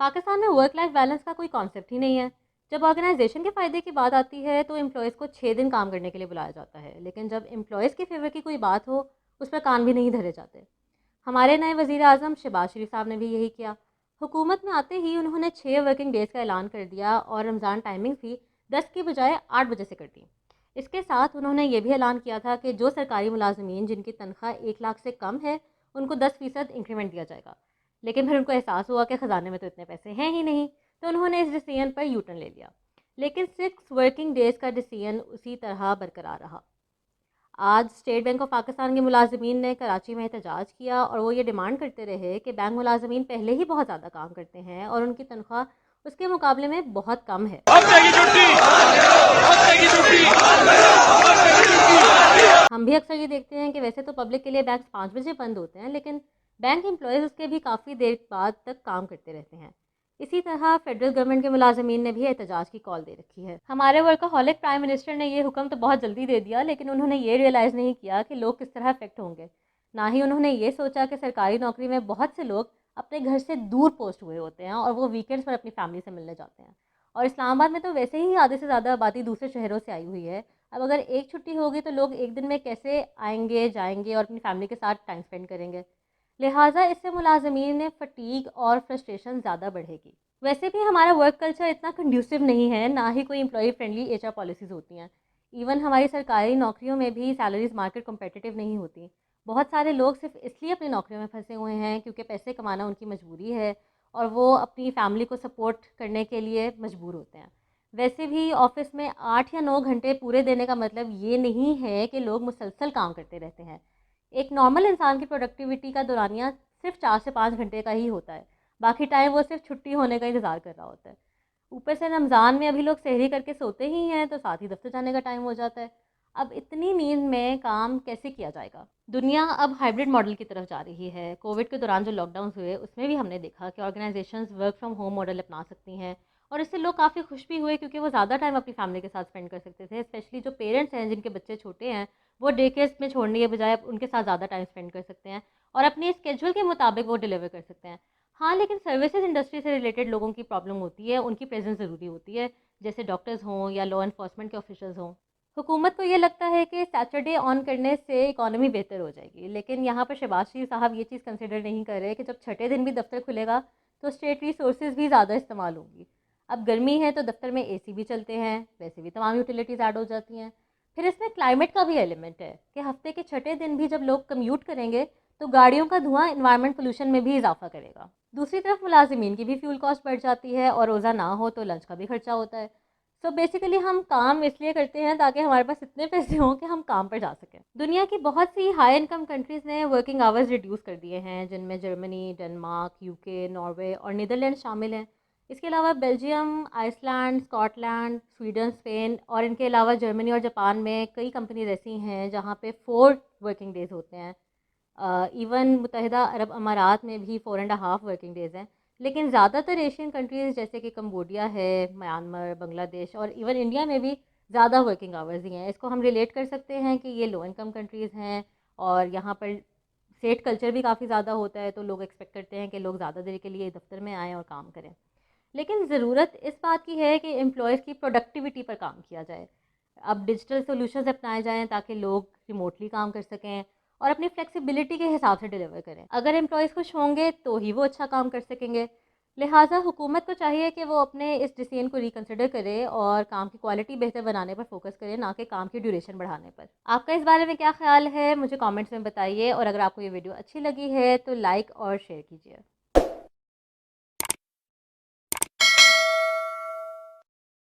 پاکستان میں work life balance کا کوئی کانسیپٹ ہی نہیں ہے۔ جب آرگنائزیشن کے فائدے کی بات آتی ہے تو امپلائیز کو 6 دن کام کرنے کے لیے بلایا جاتا ہے، لیکن جب امپلائیز کے فیور کی کوئی بات ہو اس پر کان بھی نہیں دھرے جاتے۔ ہمارے نئے وزیر اعظم شہباز شریف صاحب نے بھی یہی کیا۔ حکومت میں آتے ہی انہوں نے 6 ورکنگ ڈیز کا اعلان کر دیا اور رمضان ٹائمنگ بھی 10 کی بجائے 8 بجے سے کر دی۔ اس کے ساتھ انہوں نے یہ بھی اعلان کیا تھا کہ جو سرکاری ملازمین جن کی تنخواہ 1 لاکھ سے کم ہے ان کو 10% انکریمنٹ دیا جائے گا، لیکن پھر ان کو احساس ہوا کہ خزانے میں تو اتنے پیسے ہیں ہی نہیں، تو انہوں نے اس ڈیسیژن پر یو ٹرن لے لیا، لیکن 6 ورکنگ ڈیز کا ڈیسیژن اسی طرح برقرار رہا۔ آج اسٹیٹ بینک آف پاکستان کے ملازمین نے کراچی میں احتجاج کیا اور وہ یہ ڈیمانڈ کرتے رہے کہ بینک ملازمین پہلے ہی بہت زیادہ کام کرتے ہیں اور ان کی تنخواہ اس کے مقابلے میں بہت کم ہے۔ ہم بھی اکثر یہ دیکھتے ہیں کہ ویسے تو پبلک کے لیے بینک 5 بجے بند ہوتے ہیں، لیکن بینک امپلائیز اس کے بھی کافی دیر بعد تک کام کرتے رہتے ہیں۔ اسی طرح فیڈرل گورنمنٹ کے ملازمین نے بھی احتجاج کی کال دے رکھی ہے۔ ہمارے ورکاہولک پرائم منسٹر نے یہ حکم تو بہت جلدی دے دیا، لیکن انہوں نے یہ ریئلائز نہیں کیا کہ لوگ کس طرح افیکٹ ہوں گے۔ نہ ہی انہوں نے یہ سوچا کہ سرکاری نوکری میں بہت سے لوگ اپنے گھر سے دور پوسٹ ہوئے ہوتے ہیں اور وہ ویکینڈز پر اپنی فیملی سے ملنے جاتے ہیں، اور اسلام آباد میں تو ویسے ہی آدھے سے زیادہ آبادی دوسرے شہروں سے آئی ہوئی ہے۔ اب اگر ایک چھٹی ہوگی تو لوگ ایک دن میں کیسے آئیں گے، جائیں گے اور اپنی فیملی کے ساتھ ٹائم اسپینڈ کریں گے؟ لہٰذا اس سے ملازمین میں فٹیگ اور فرسٹریشن زیادہ بڑھے گی۔ ویسے بھی ہمارا ورک کلچر اتنا کنڈیوسو نہیں ہے، نہ ہی کوئی employee friendly H R policies ہوتی ہیں۔ ایون ہماری سرکاری نوکریوں میں بھی سیلریز مارکیٹ کمپیٹیٹیو نہیں ہوتی۔ بہت سارے لوگ صرف اس لیے اپنی نوکریوں میں پھنسے ہوئے ہیں کیونکہ پیسے کمانا ان کی مجبوری ہے اور وہ اپنی فیملی کو سپورٹ کرنے کے لیے مجبور ہوتے ہیں۔ ویسے بھی آفس میں 8 یا 9 گھنٹے پورے دینے کا مطلب یہ نہیں ہے کہ لوگ مسلسل کام کرتے رہتے ہیں۔ ایک نارمل انسان کی پروڈکٹیوٹی کا دورانیہ صرف 4 سے 5 گھنٹے کا ہی ہوتا ہے، باقی ٹائم وہ صرف چھٹی ہونے کا انتظار کر رہا ہوتا ہے۔ اوپر سے رمضان میں ابھی لوگ سحری کر کے سوتے ہی ہیں تو ساتھ ہی دفتر جانے کا ٹائم ہو جاتا ہے۔ اب اتنی نیند میں کام کیسے کیا جائے گا؟ دنیا اب ہائبرڈ ماڈل کی طرف جا رہی ہے۔ کووڈ کے دوران جو لاک ڈاؤنز ہوئے اس میں بھی ہم نے دیکھا کہ organisations work from home model اپنا سکتی ہیں، اور اس سے لوگ کافی خوش بھی ہوئے کیونکہ وہ زیادہ ٹائم اپنی فیملی کے ساتھ اسپینڈ کر سکتے تھے۔ اسپیشلی جو پیرنٹس ہیں جن کے بچے چھوٹے ہیں، وہ ڈے کیئرس میں چھوڑنے کے بجائے ان کے ساتھ زیادہ ٹائم اسپینڈ کر سکتے ہیں اور اپنے اسکیجول کے مطابق وہ ڈیلیور کر سکتے ہیں۔ ہاں، لیکن سروسز انڈسٹری سے ریلیٹڈ لوگوں کی پرابلم ہوتی ہے، ان کی پریزنس ضروری ہوتی ہے، جیسے ڈاکٹرز ہوں یا لا انفورسمنٹ کے آفیشلز ہوں۔ حکومت کو یہ لگتا ہے کہ سیٹرڈے آن کرنے سے اکانومی بہتر ہو جائے گی، لیکن یہاں پر شہباز شریف صاحب یہ چیز کنسیڈر نہیں کر رہے کہ جب چھٹے دن بھی دفتر کھلے گا تو اسٹیٹ ریسورسز بھی زیادہ استعمال ہوں گی۔ اب گرمی ہے تو دفتر میں اے سی بھی چلتے ہیں، ویسے بھی تمام یوٹیلیٹیز ایڈ ہو جاتی ہیں۔ پھر اس میں کلائمیٹ کا بھی ایلیمنٹ ہے کہ ہفتے کے چھٹے دن بھی جب لوگ کمیوٹ کریں گے تو گاڑیوں کا دھواں انوائرمنٹ پولوشن میں بھی اضافہ کرے گا۔ دوسری طرف ملازمین کی بھی فیول کاسٹ بڑھ جاتی ہے اور روزہ نہ ہو تو لنچ کا بھی خرچہ ہوتا ہے۔ سو بیسیکلی ہم کام اس لیے کرتے ہیں تاکہ ہمارے پاس اتنے پیسے ہوں کہ ہم کام پر جا سکیں۔ دنیا کی بہت سی ہائی انکم کنٹریز نے ورکنگ آورز ریڈیوس کر دیے ہیں، جن میں جرمنی، ڈنمارک، UK، ناروے اور نیدرلینڈ شامل ہیں۔ اس کے علاوہ Belgium, Iceland, Scotland, Sweden, Spain اور ان کے علاوہ جرمنی اور جاپان میں کئی کمپنیز ایسی ہیں جہاں پہ 4 ورکنگ ڈیز ہوتے ہیں۔ ایون متحدہ عرب امارات میں بھی 4.5 ورکنگ ڈیز ہیں، لیکن زیادہ تر ایشین کنٹریز جیسے کہ کمبوڈیا ہے، میانمار، بنگلہ دیش اور ایون انڈیا میں بھی زیادہ ورکنگ آورز ہی ہیں۔ اس کو ہم ریلیٹ کر سکتے ہیں کہ یہ لو انکم کنٹریز ہیں اور یہاں پر اسٹیٹ کلچر بھی کافی زیادہ ہوتا ہے، تو لوگ ایکسپیکٹ کرتے ہیں کہ لوگ زیادہ دیر کے لیے دفتر میں آئیں اور کام کریں۔ لیکن ضرورت اس بات کی ہے کہ امپلائیز کی پروڈکٹیوٹی پر کام کیا جائے۔ اب ڈیجیٹل سولوشنز اپنائے جائیں تاکہ لوگ ریموٹلی کام کر سکیں اور اپنی فلیکسیبلٹی کے حساب سے ڈیلیور کریں۔ اگر امپلائیز خوش ہوں گے تو ہی وہ اچھا کام کر سکیں گے۔ لہٰذا حکومت کو چاہیے کہ وہ اپنے اس ڈیسیژن کو ریکنسیڈر کرے اور کام کی کوالٹی بہتر بنانے پر فوکس کرے، نہ کہ کام کی ڈیوریشن بڑھانے پر۔ آپ کا اس بارے میں کیا خیال ہے؟ مجھے کامنٹس میں بتائیے، اور اگر آپ کو یہ ویڈیو اچھی لگی ہے تو لائک اور شیئر کیجیے۔